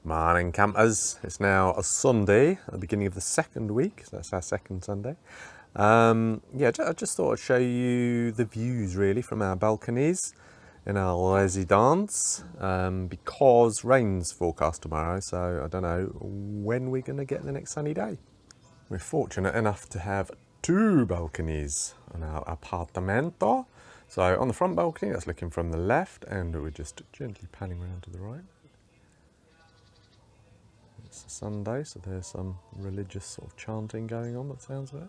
Morning campers, it's now a Sunday at the beginning of the second week, so that's our second Sunday. I just thought I'd show you the views really from our balconies in our residence, because rain's forecast tomorrow, so I don't know when we're going to get the next sunny day. We're fortunate enough to have two balconies on our apartamento. So on the front balcony, that's looking from the left, and we're just gently panning around to the right. It's a Sunday, so there's some religious sort of chanting going on, that sounds of it.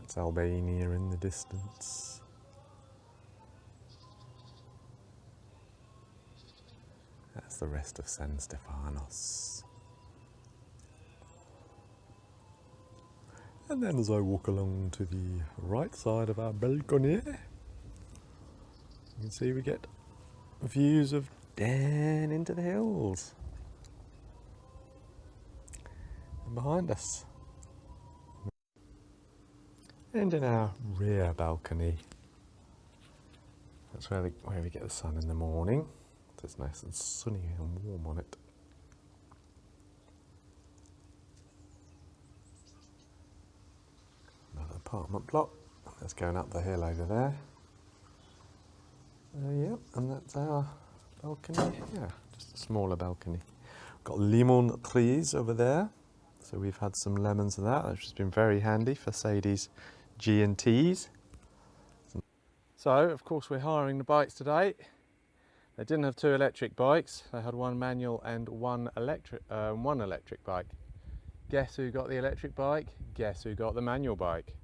That's Albania in the distance. That's the rest of San Stefanos. And then as I walk along to the right side of our balcony, you can see we get views of down into the hills. And behind us. And in our rear balcony, that's where we get the sun in the morning. So it's nice and sunny and warm on it. Another apartment block. That's going up the hill over there. And that's our balcony. Yeah, just a smaller balcony. Got lemon trees over there. So we've had some lemons of that, which has been very handy for Sadie's G&Ts. So, of course, we're hiring the bikes today. They didn't have two electric bikes. They had one manual and one electric bike. Guess who got the electric bike? Guess who got the manual bike?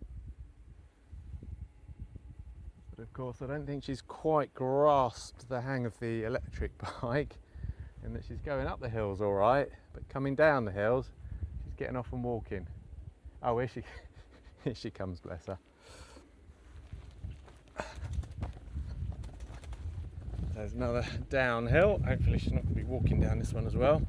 But of course, I don't think she's quite grasped the hang of the electric bike, in that she's going up the hills all right, but coming down the hills, she's getting off and walking. Oh, here she comes, bless her. There's another downhill. Hopefully she's not going to be walking down this one as well.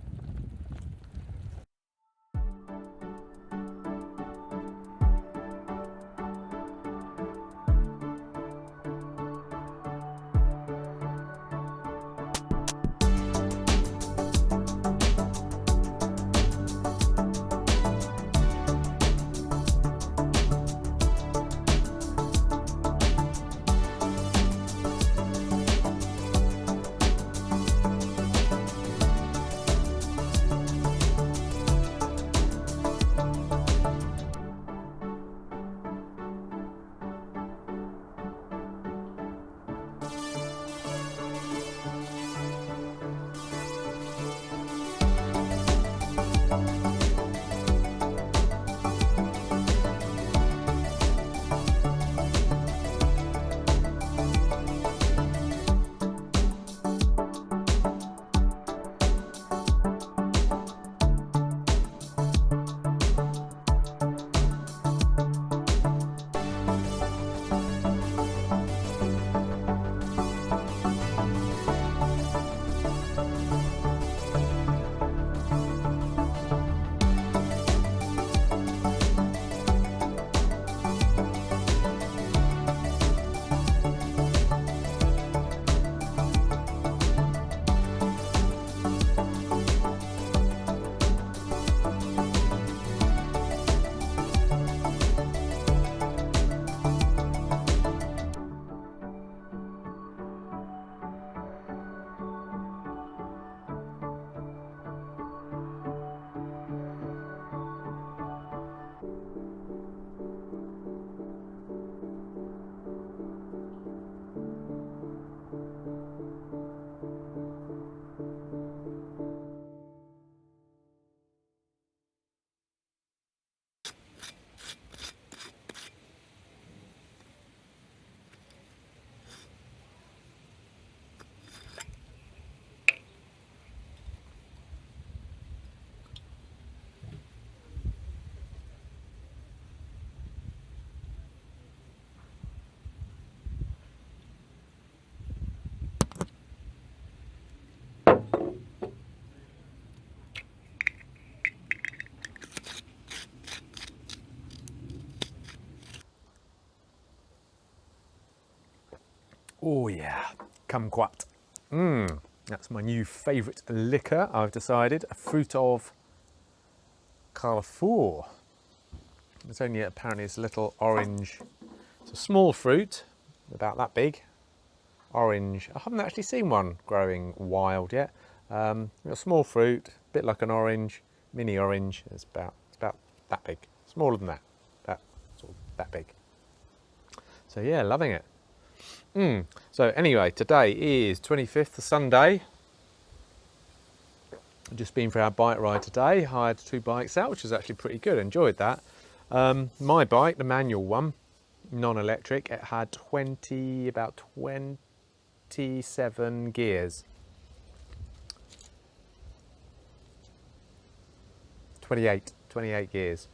Oh yeah, kumquat. That's my new favourite liquor, I've decided. A fruit of Carrefour. It's only apparently it's a little orange. It's a small fruit, about that big. Orange. I haven't actually seen one growing wild yet. A small fruit, a bit like an orange, mini orange. It's about that big. Smaller than that. Sort of that big. So yeah, loving it. So anyway, today is 25th, Sunday. I've just been for our bike ride today. Hired 2 bikes out, which was actually pretty good. Enjoyed that. My bike, the manual one, non-electric, it had about 27 gears. 28 gears.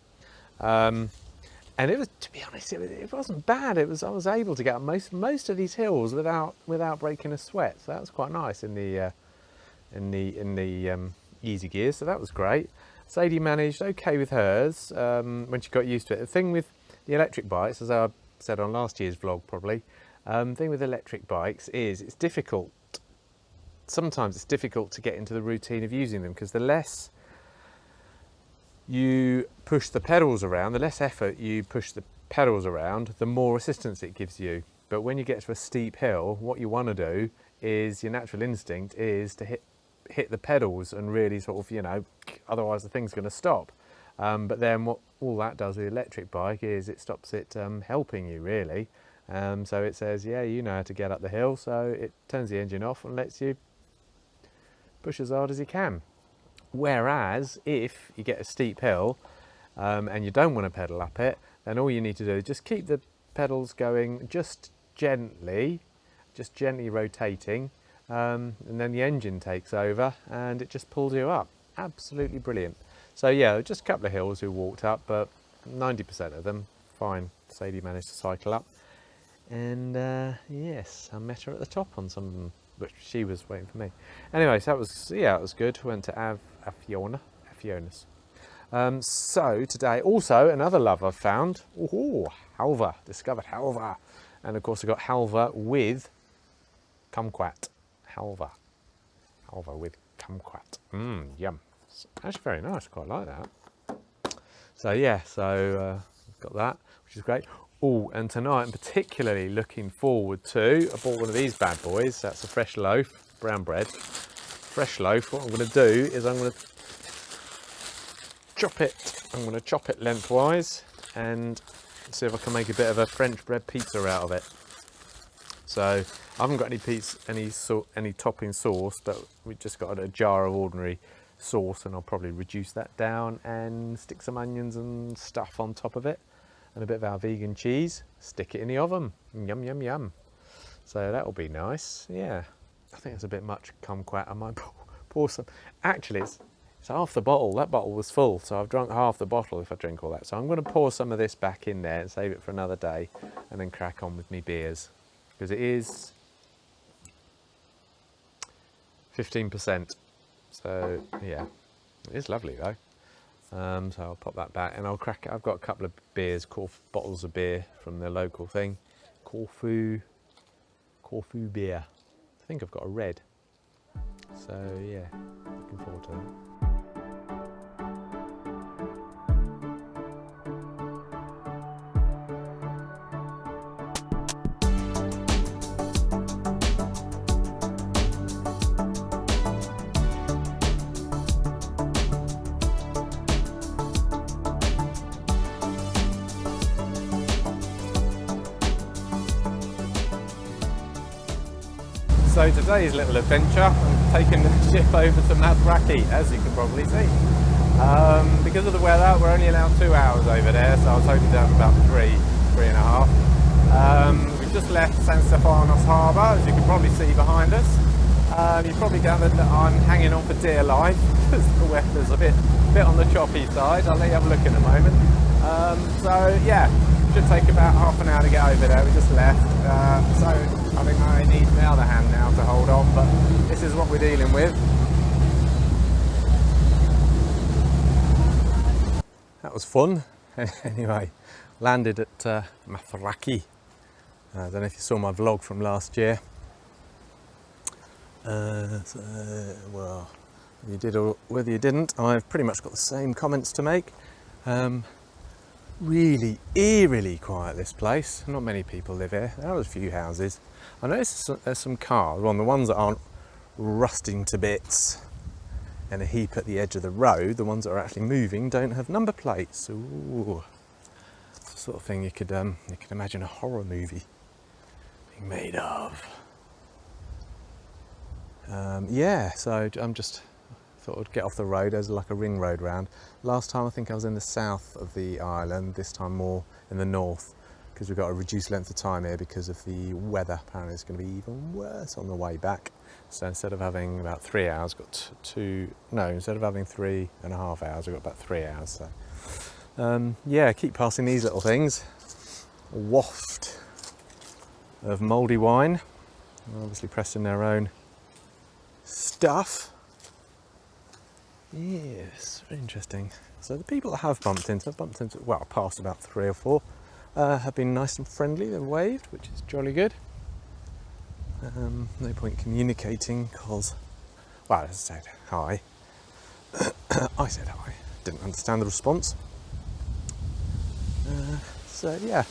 And it was, to be honest, it wasn't bad. I was able to get up most of these hills without breaking a sweat. So that was quite nice in the easy gears. So that was great. Sadie managed okay with hers when she got used to it. The thing with the electric bikes, as I said on last year's vlog probably, the thing with electric bikes is it's difficult. Sometimes it's difficult to get into the routine of using them because the less you push the pedals around, the less effort you push the pedals around, the more assistance it gives you. But when you get to a steep hill, what you want to do is, your natural instinct is to hit the pedals and really sort of, otherwise the thing's going to stop. But then what all that does with the electric bike is it stops it helping you really. So it says, yeah, you know how to get up the hill, so it turns the engine off and lets you push as hard as you can. Whereas if you get a steep hill and you don't want to pedal up it, then all you need to do is just keep the pedals going just gently rotating, and then the engine takes over and it just pulls you up. Absolutely brilliant. So yeah, just a couple of hills we walked up, but 90% of them fine. Sadie managed to cycle up, and yes, I met her at the top on some of them, but she was waiting for me. Anyway, so that was, yeah, it was good. Went to Avliotes. So today, also another love I've found. Halva, discovered halva. And of course I got halva with kumquat. Halva with kumquat. Yum. It's actually very nice, quite like that. So yeah, got that, which is great. Oh, and tonight I'm particularly looking forward to, I bought one of these bad boys. That's a fresh loaf, brown bread. Fresh loaf. What I'm going to do is I'm going to chop it lengthwise and see if I can make a bit of a French bread pizza out of it. So I haven't got any topping sauce, but we've just got a jar of ordinary sauce, and I'll probably reduce that down and stick some onions and stuff on top of it, and a bit of our vegan cheese. Stick it in the oven. Yum, yum, yum. So that'll be nice. Yeah, I think it's a bit much kumquat. I might pour some. Actually, it's half the bottle. That bottle was full, so I've drunk half the bottle if I drink all that. So I'm going to pour some of this back in there and save it for another day, and then crack on with me beers, because it is 15%. So yeah, it is lovely though. So I'll pop that back and I'll crack it. I've got a couple of beers, bottles of beer from the local thing, Corfu Beer. I think I've got a red. So yeah, looking forward to that. So today's little adventure, I'm taking the ship over to Mathraki, as you can probably see. Because of the weather, we're only allowed 2 hours over there, so I was hoping to have about three and a half. We've just left San Stefanos harbour, as you can probably see behind us. You probably gathered that I'm hanging on for dear life because the weather's a bit on the choppy side. I'll let you have a look in a moment. So yeah, should take about half an hour to get over there. We just left, so I think I need my other hand now to hold on, but this is what we're dealing with. That was fun. Anyway, landed at Mathraki. I don't know if you saw my vlog from last year. Well, whether you did or whether you didn't, I've pretty much got the same comments to make. Really eerily quiet, this place. Not many people live here. There are a few houses. I noticed there's some cars, well, the ones that aren't rusting to bits in a heap at the edge of the road, the ones that are actually moving don't have number plates. Ooh. It's the sort of thing you could imagine a horror movie being made of. Yeah, so I'm just thought I'd get off the road. There's like a ring road round. Last time I think I was in the south of the island, this time more in the north, because we've got a reduced length of time here because of the weather. Apparently it's going to be even worse on the way back. So instead of having about 3 hours, got instead of having 3.5 hours, we've got about 3 hours. So yeah, keep passing these little things. A waft of mouldy wine, obviously pressed in their own stuff. Yes, very interesting. So the people that have bumped into, well, past about 3 or 4, have been nice and friendly. They've waved, which is jolly good. No point communicating because, well, as I said hi. I said hi. Didn't understand the response. So yeah.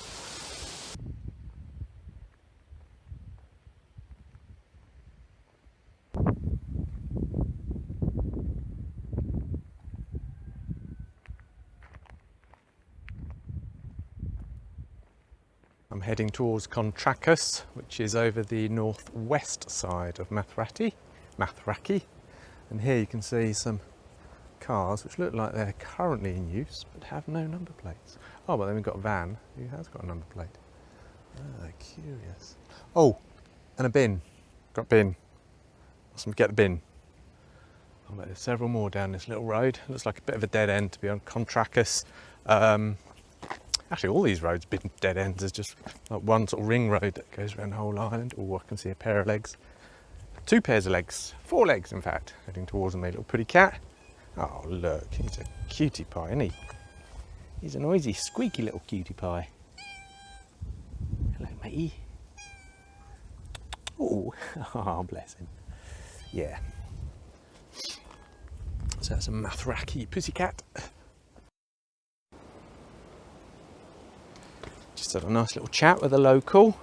I'm heading towards Contracus, which is over the northwest side of Mathraki, and here you can see some cars which look like they're currently in use but have no number plates. Oh, but then we've got a van who has got a number plate. Ah, curious. Oh, and a bin. Got a bin. Let's get the bin. Oh, but there's several more down this little road. Looks like a bit of a dead end to be on Contracus. Actually, all these roads have been dead ends. There's just like one sort of ring road that goes around the whole island. Oh, I can see a pair of legs. 2 pairs of legs. 4 legs, in fact, heading towards me. Little pretty cat. Oh, look, he's a cutie pie, isn't he? He's a noisy, squeaky little cutie pie. Hello, matey. Oh, oh, bless him. Yeah. So that's a Mathraki pussycat. Just had a nice little chat with a local.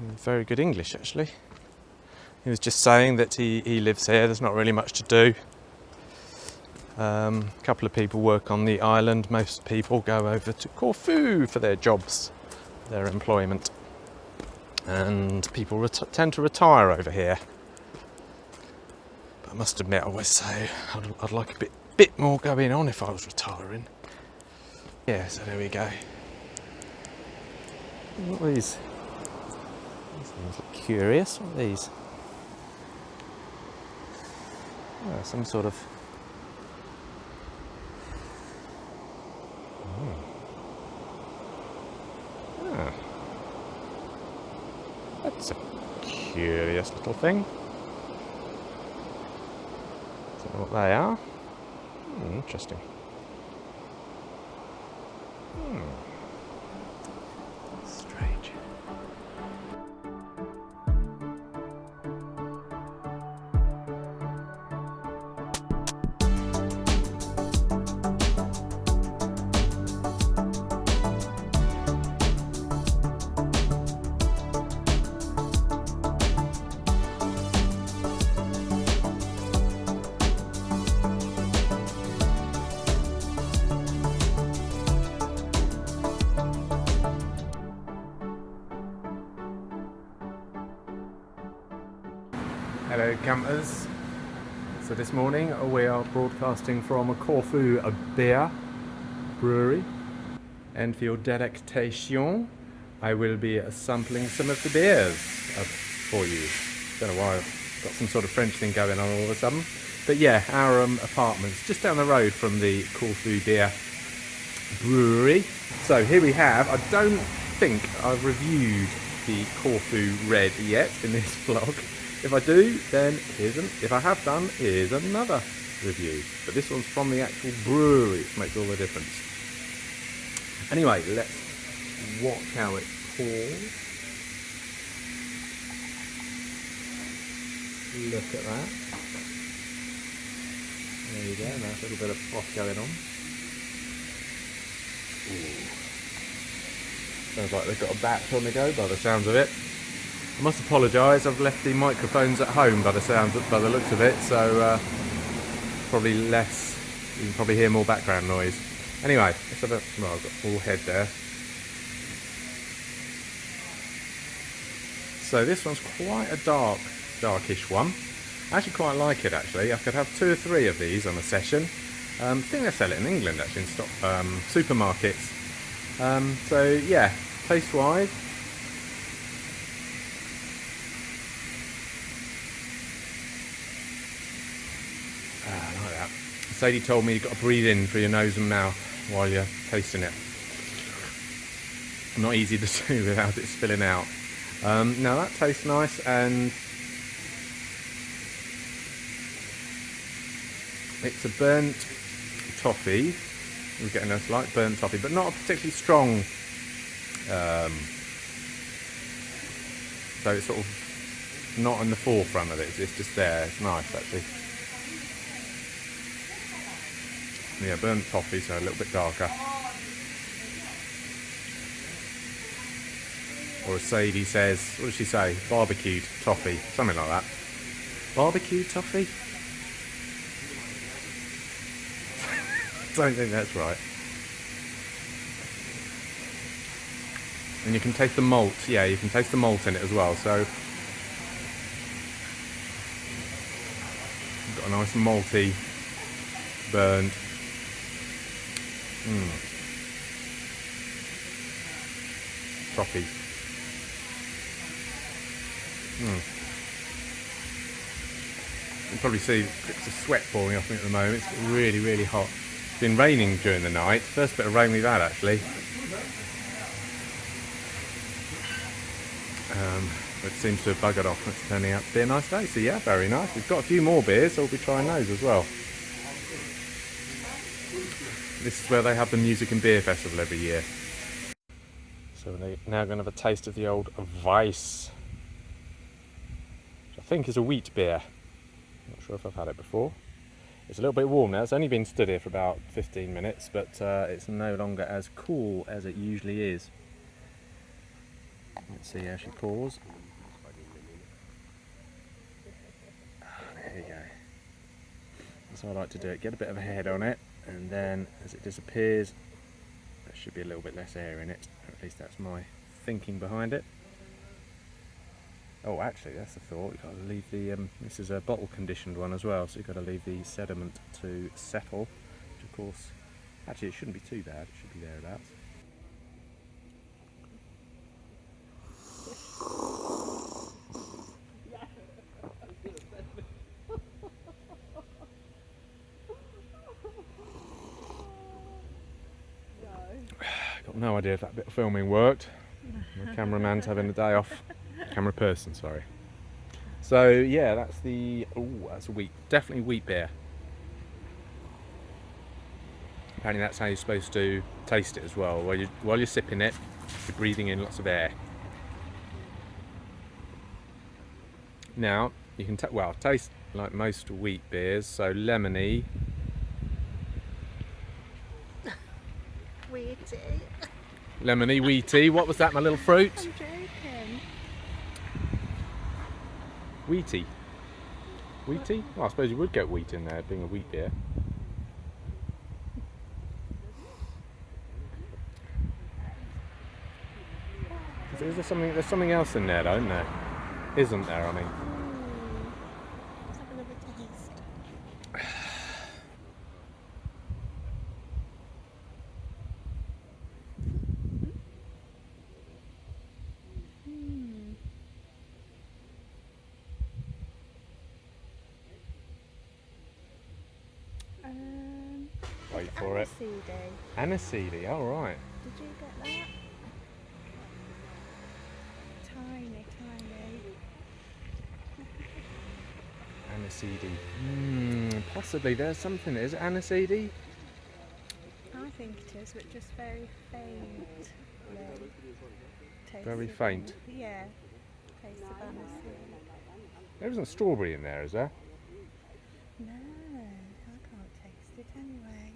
Very good English, actually. He was just saying that he lives here, there's not really much to do. A couple of people work on the island. Most people go over to Corfu for their jobs, their employment. And people tend to retire over here. But I must admit, I always say I'd like a bit more going on if I was retiring. Yeah, so there we go. What are these? These things look curious. What are these? Oh, some sort of... Oh. That's a curious little thing. Don't know what they are. Interesting. Strange. Hello campers. So this morning we are broadcasting from a Corfu Beer brewery, and for your delectation I will be sampling some of the beers for you. Don't know why I've got some sort of French thing going on all of a sudden. But yeah, our apartment's just down the road from the Corfu Beer brewery. So here we have, I don't think I've reviewed the Corfu Red yet in this vlog. If I do, then if I have done, here's another review. But this one's from the actual brewery, which makes all the difference. Anyway, let's watch how it pours. Look at that. There you go, nice little bit of froth going on. Ooh. Sounds like they've got a batch on the go by the sounds of it. I must apologise, I've left the microphones at home by the looks of it, so probably less, you can probably hear more background noise. Anyway, let's have a, well, I've got full head there. So this one's quite a darkish one. I actually quite like it actually. I could have 2 or 3 of these on a session. I think they sell it in England actually in supermarkets. So yeah, taste wise. I like that. Sadie told me you've got to breathe in through your nose and mouth while you're tasting it. Not easy to do without it spilling out. Now that tastes nice, and it's a burnt toffee. We're getting a slight burnt toffee, but not a particularly strong. So it's sort of not in the forefront of it. It's just there. It's nice actually. Yeah, burnt toffee, so a little bit darker. Or as Sadie says, what does she say? Barbecued toffee, something like that. Barbecued toffee? Don't think that's right. And you can taste the malt. Yeah, you can taste the malt in it as well. So got a nice malty, burnt. Toffee. You can probably see it's a sweat pouring off me at the moment. It's really, really hot. It's been raining during the night. First bit of rain we've had actually. It seems to have buggered off. It's turning out to be a nice day. So yeah, very nice. We've got a few more beers, so we'll be trying those as well. This is where they have the Music and Beer Festival every year. So we're now going to have a taste of the old Weiss, which I think is a wheat beer. Not sure if I've had it before. It's a little bit warm now. It's only been stood here for about 15 minutes, but it's no longer as cool as it usually is. Let's see how she pours. There you go. That's how I like to do it. Get a bit of a head on it, and then as it disappears, there should be a little bit less air in it. Or at least that's my thinking behind it. Oh, actually, that's the thought. You've got to leave the. This is a bottle conditioned one as well, so you've got to leave the sediment to settle. Which, of course, actually, it shouldn't be too bad. It should be thereabouts. Got no idea if that bit of filming worked. The cameraman's having a day off. Camera person, sorry. So yeah, that's the. Oh, that's a wheat. Definitely wheat beer. Apparently, that's how you're supposed to taste it as well. While you're sipping it, you're breathing in lots of air. Now you can taste like most wheat beers. So lemony. Wheaty. Lemony, wheaty. What was that, my little fruit? I'm joking. Wheaty. Wheaty? Well, I suppose you would get wheat in there, being a wheat beer. There's something else in there, though, isn't there? Isn't there, I mean? Let's have another taste. Wait for it. Aniseedy, all right. Did you get that? Tiny, tiny. Aniseedy. Possibly. There's something. Is it aniseedy? I think it is, but just very faint. Very faint. Yeah. Taste of aniseed. There isn't strawberry in there, is there? No, I can't taste it anyway.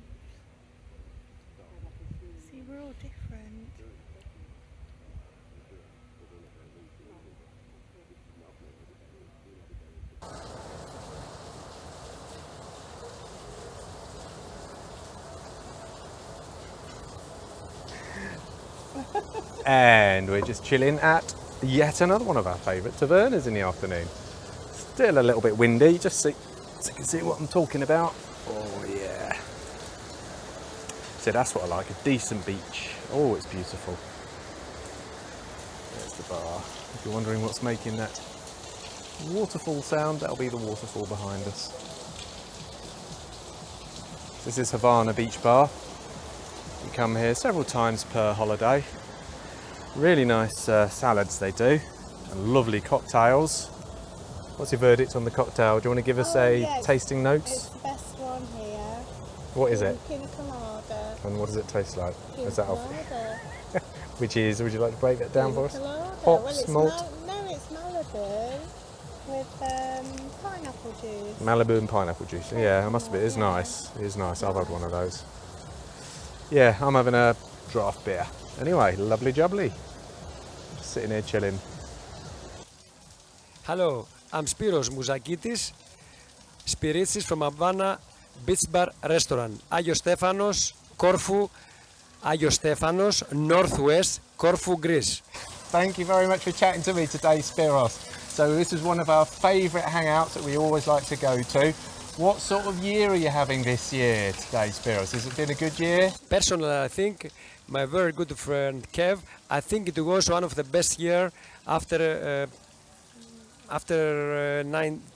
See, we're all different. And we're just chilling at yet another one of our favourite tavernas in the afternoon. Still a little bit windy, just so you can see what I'm talking about. Oh yeah. So that's what I like, a decent beach. Oh, it's beautiful. There's the bar. If you're wondering what's making that waterfall sound, that'll be the waterfall behind us. This is Havana Beach Bar. You come here several times per holiday. Really nice salads they do, and lovely cocktails. What's your verdict on the cocktail? Do you want to give us tasting notes? It's the best one here. What is it? Pina colada. And what does it taste like? Pina Is that colada. which is, would you like to break that down for us? Colada. Hops, malt? It's Malibu with pineapple juice. Malibu and pineapple juice. Yeah, I must admit, it is nice. It is nice. I've had one of those. Yeah, I'm having a draft beer. Anyway, lovely jubbly. Just sitting here chilling. Hello, I'm Spiros Mouzakitis, Spiritsis from Havana Beach Bar Restaurant, Agios Stefanos, Corfu, Agios Stefanos, Northwest, Corfu, Greece. Thank you very much for chatting to me today, Spiros. So this is one of our favourite hangouts that we always like to go to. What sort of year are you having this year today, Spiros? Has it been a good year? Personally, I think my very good friend Kev, I think it was one of the best year after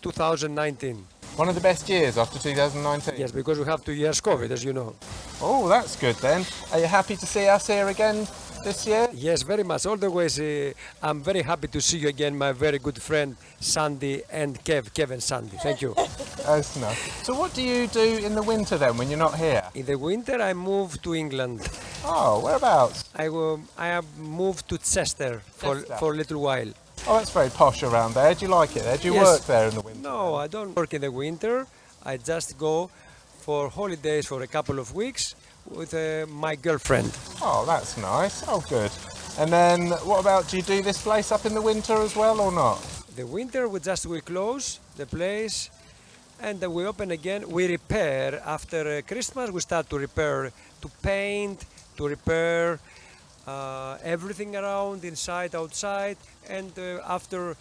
2019. One of the best years after 2019? Yes, because we have 2 years COVID, as you know. Oh, that's good then. Are you happy to see us here again this year? Yes, very much. Always, I'm very happy to see you again, my very good friend Sandy and Kev and Sandy. Thank you. That's nice. So what do you do in the winter then when you're not here? In the winter, I moved to England. Oh, whereabouts? I have moved to Chester for a little while. Oh, that's very posh around there. Do you like it there? Do you Yes. work there in the winter? No, I don't work in the winter. I just go for holidays for a couple of weeks with my girlfriend. Oh, that's nice. Oh, good. And then what about, do you do this place up in the winter as well or not? The winter we close the place and then we open again. We repair after Christmas. We start to repair, to paint, to repair everything around, inside, outside, and after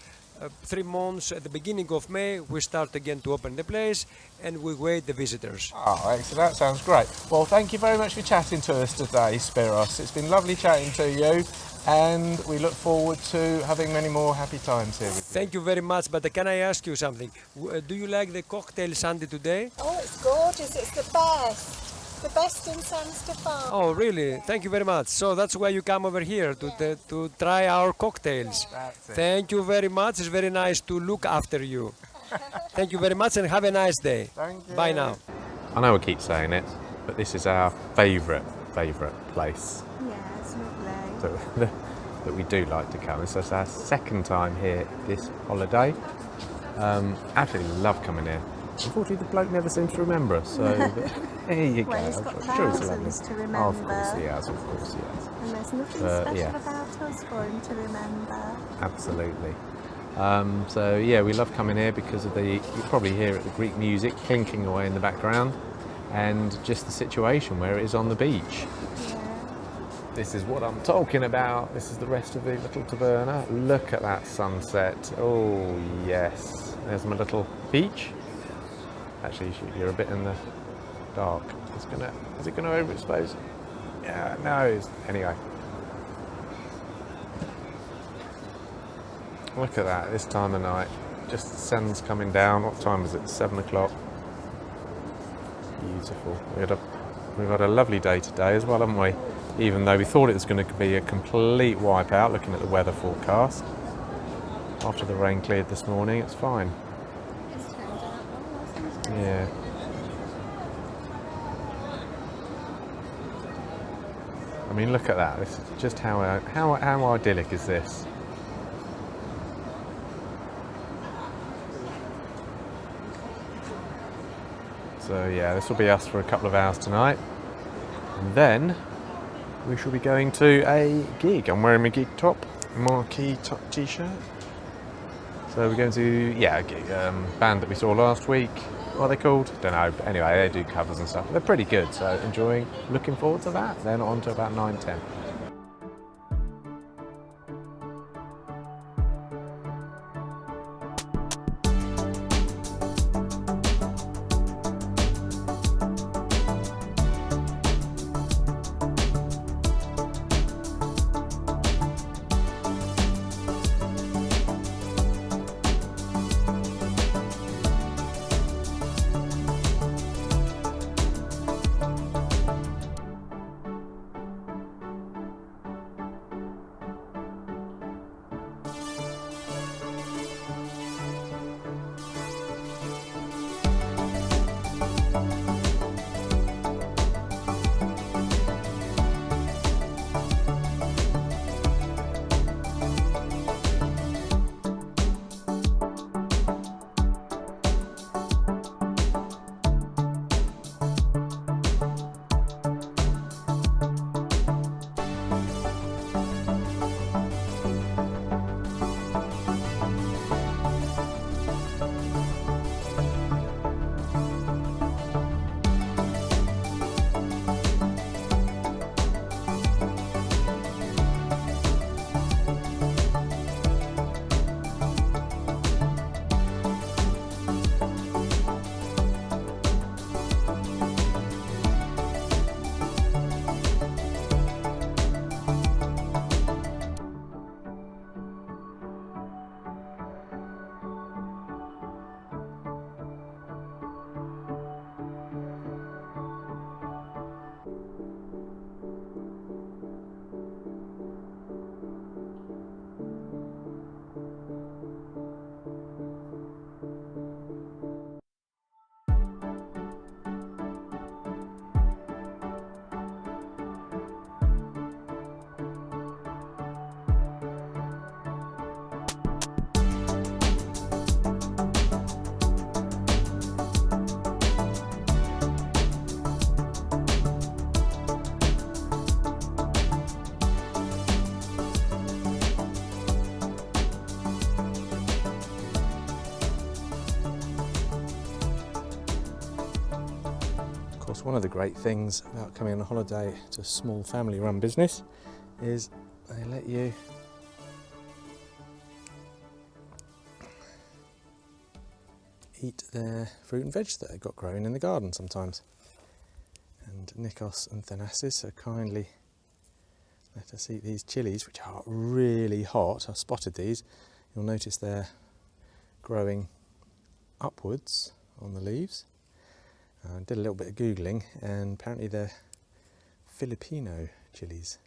3 months, at the beginning of May, we start again to open the place and we wait the visitors. Oh, excellent. That sounds great. Well, thank you very much for chatting to us today, Spiros. It's been lovely chatting to you, and we look forward to having many more happy times here with you. Thank you very much, but can I ask you something? Do you like the cocktail Sandy today? Oh, it's gorgeous. It's the best. The best in San Stefanos. Oh, really? Thank you very much. So that's why you come over here to try our cocktails. That's it. Thank you very much. It's very nice to look after you. Thank you very much and have a nice day. Thank you. Bye now. I know I keep saying it, but this is our favourite place Yeah, it's lovely. that we do like to come. It's our second time here this holiday. Absolutely love coming here. Unfortunately, the bloke never seems to remember us, so there you go. Well, he's got thousands to remember. Oh, of course he has, of course he has. And there's nothing special yeah. about us for him to remember. Absolutely. So yeah, we love coming here because of you probably hear the Greek music clinking away in the background, and just the situation where it is on the beach. Yeah. This is what I'm talking about. This is the rest of the little taverna. Look at that sunset. Oh yes. There's my little beach. Actually, you're a bit in the dark. Is it gonna overexpose? Yeah, no. Anyway. Look at that, this time of night. Just the sun's coming down. What time is it? 7 o'clock. Beautiful. We've had a lovely day today as well, haven't we? Even though we thought it was going to be a complete wipeout, looking at the weather forecast. After the rain cleared this morning, it's fine. It's turned out well, hasn't it? Yeah. I mean, look at that. This is just how idyllic is this? So yeah, this will be us for a couple of hours tonight. And then we shall be going to a gig. I'm wearing my gig top, marquee top t-shirt. So we're going to, yeah, a gig, band that we saw last week. What are they called? Don't know. But anyway, they do covers and stuff. They're pretty good, so enjoying, looking forward to that. They're not on to about 9:10. One of the great things about coming on a holiday to a small family-run business is they let you eat their fruit and veg that they've got growing in the garden sometimes. And Nikos and Thanasis so kindly let us eat these chilies, which are really hot. I've spotted these. You'll notice they're growing upwards on the leaves. I did a little bit of Googling, and apparently they're Filipino chilies.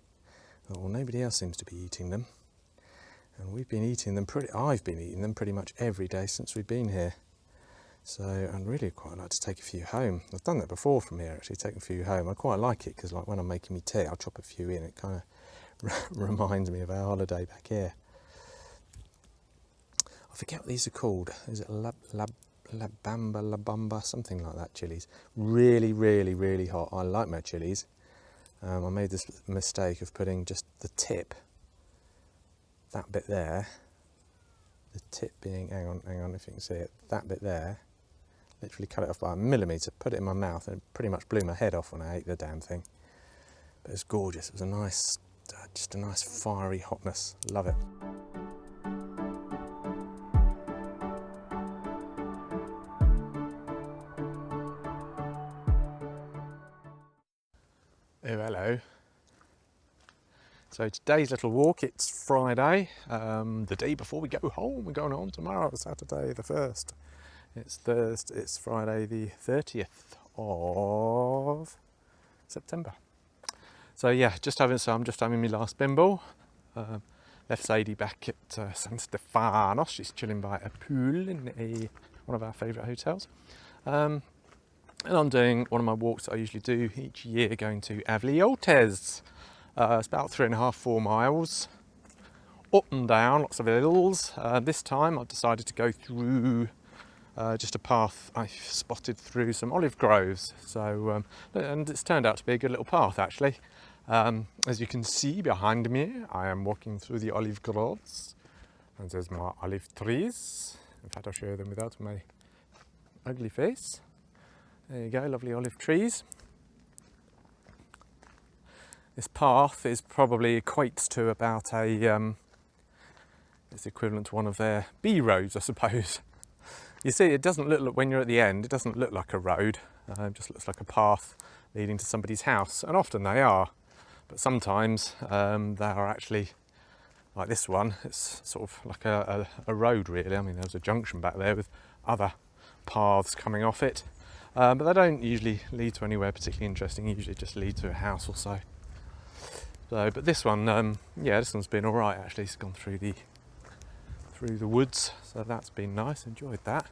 Well, nobody else seems to be eating them, and we've been eating them I've been eating them pretty much every day since we've been here. So I'd really quite like to take a few home. I've done that before from here, actually, taken a few home. I quite like it because, like, when I'm making me tea, I'll chop a few in. It kind of reminds me of our holiday back here. I forget what these are called. Is it La Bamba, something like that, chilies. Really, really, really hot. I like my chilies. I made this mistake of putting just the tip, that bit there, the tip being, hang on if you can see it, that bit there, literally cut it off by a millimetre, put it in my mouth, and it pretty much blew my head off when I ate the damn thing. But it's gorgeous. It was a nice, just a nice fiery hotness. Love it. Oh, hello. So today's little walk, it's Friday, the day before we go home. We're going home tomorrow, Saturday the 1st. It's Friday the 30th of September. So yeah, I'm just having my last bimble. Left Sadie back at San Stefanos. She's chilling by a pool in one of our favourite hotels. And I'm doing one of my walks that I usually do each year, going to Avliotes. It's about 3.5–4 miles, up and down, lots of hills. This time I've decided to go through just a path I spotted through some olive groves. So, and it's turned out to be a good little path actually. As you can see behind me, I am walking through the olive groves, and there's my olive trees. In fact, I'll show them without my ugly face. There you go, lovely olive trees. This path is probably equates to about a, it's equivalent to one of their B roads, I suppose. You see, it doesn't look, when you're at the end, it doesn't look like a road. It just looks like a path leading to somebody's house, and often they are. But sometimes they are actually, like this one, it's sort of like a road really. I mean, there's a junction back there with other paths coming off it. But they don't usually lead to anywhere particularly interesting, usually just lead to a house or so. So, but this one, yeah, this one's been all right actually. It's gone through the woods, so that's been nice. Enjoyed that.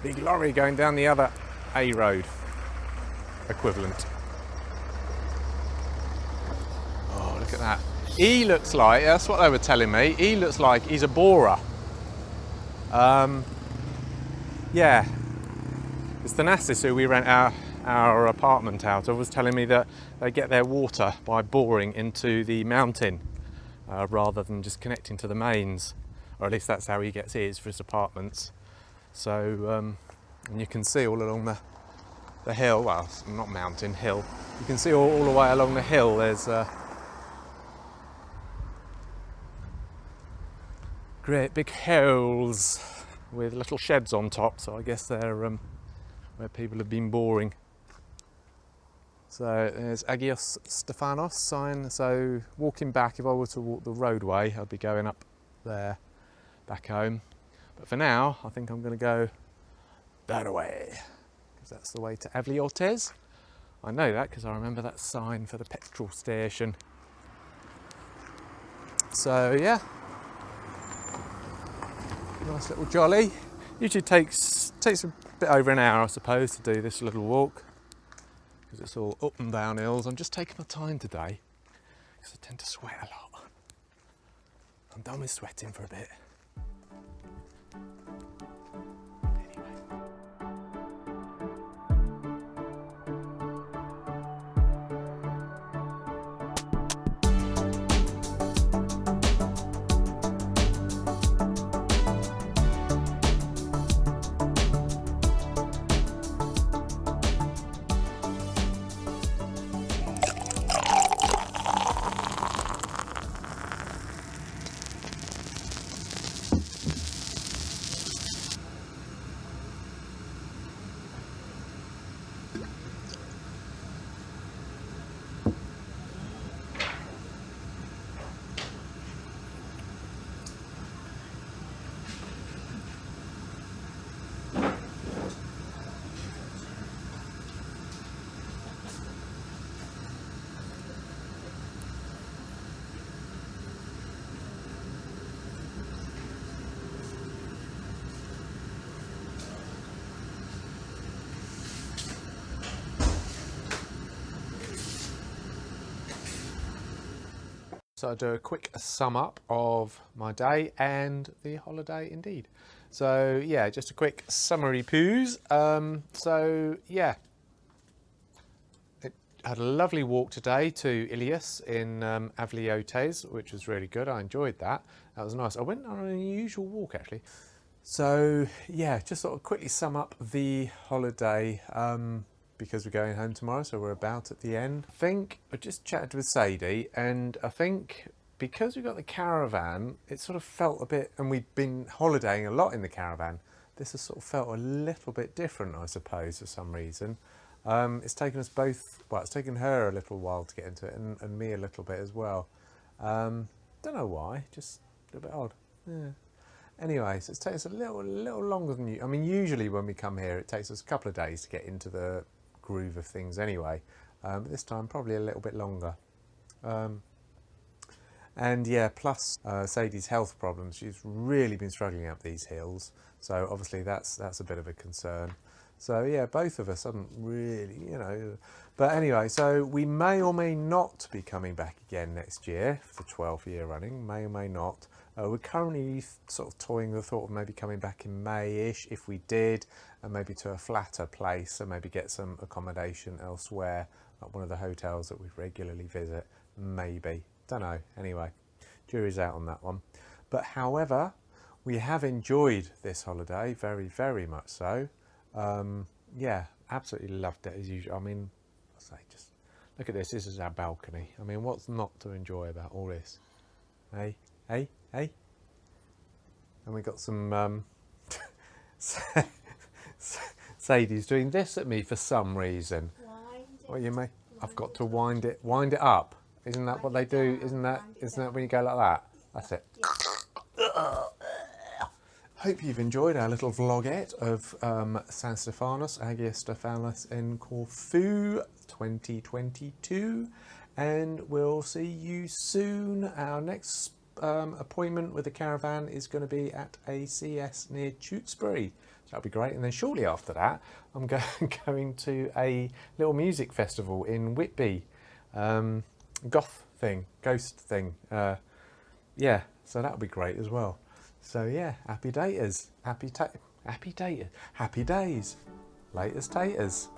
Big lorry going down the other A road equivalent. Oh, look at that. He looks like, that's what they were telling me, he looks like he's a borer. Yeah, it's Thanasis who we rent our apartment out of was telling me that they get their water by boring into the mountain rather than just connecting to the mains, or at least that's how he gets his for his apartments. So and you can see all along the hill, well, not mountain, hill, you can see all the way along the hill there's great big holes with little sheds on top, so I guess they're where people have been boring. So there's Agios Stefanos sign, so walking back, if I were to walk the roadway, I'd be going up there, back home. But for now, I think I'm going to go that way, because that's the way to Avliotes. I know that because I remember that sign for the petrol station. So yeah, nice little jolly. Usually takes a bit over an hour, I suppose, to do this little walk, because it's all up and down hills. I'm just taking my time today because I tend to sweat a lot. I'm done with sweating for a bit. So I'll do a quick sum up of my day and the holiday indeed. So yeah, just a quick summary poos. So yeah, had a lovely walk today to Ilias in Avliotes, which was really good. I enjoyed that. That was nice. I went on an unusual walk actually. So yeah, just sort of quickly sum up the holiday. Because we're going home tomorrow, so we're about at the end. I think I just chatted with Sadie, and I think because we got the caravan, it sort of felt a bit, and we've been holidaying a lot in the caravan, this has sort of felt a little bit different, I suppose, for some reason. It's taken us both, well, it's taken her a little while to get into it, and me a little bit as well. Don't know why, just a bit odd. Yeah. Anyway, so it's taken us a little longer than I mean, usually when we come here, it takes us a couple of days to get into the groove of things anyway, but this time probably a little bit longer. And yeah, plus Sadie's health problems. She's really been struggling up these hills, so obviously that's a bit of a concern. So yeah, both of us haven't really, you know. But anyway, so we may or may not be coming back again next year for the 12th year running, may or may not. We're currently sort of toying with the thought of maybe coming back in May-ish if we did, and maybe to a flatter place, so maybe get some accommodation elsewhere, like one of the hotels that we regularly visit, maybe. Don't know. Anyway, jury's out on that one. But however, we have enjoyed this holiday very, very much so. Yeah, absolutely loved it as usual. I mean, I say, just look at this. This is our balcony. I mean, what's not to enjoy about all this? Hey, hey, hey. And we got some Sadie's doing this at me for some reason. What you may? I've got to wind it up. Isn't that what they do? Isn't that when you go like that? That's it. Hope you've enjoyed our little vlogette of San Stefanos, Agios Stefanos in Corfu 2022, and we'll see you soon. Our next appointment with the caravan is going to be at a CS near Tewkesbury. So that'll be great. And then shortly after that, I'm going to a little music festival in Whitby. Ghost thing. Yeah, so that'll be great as well. So yeah, happy daters, happy days, latest taters.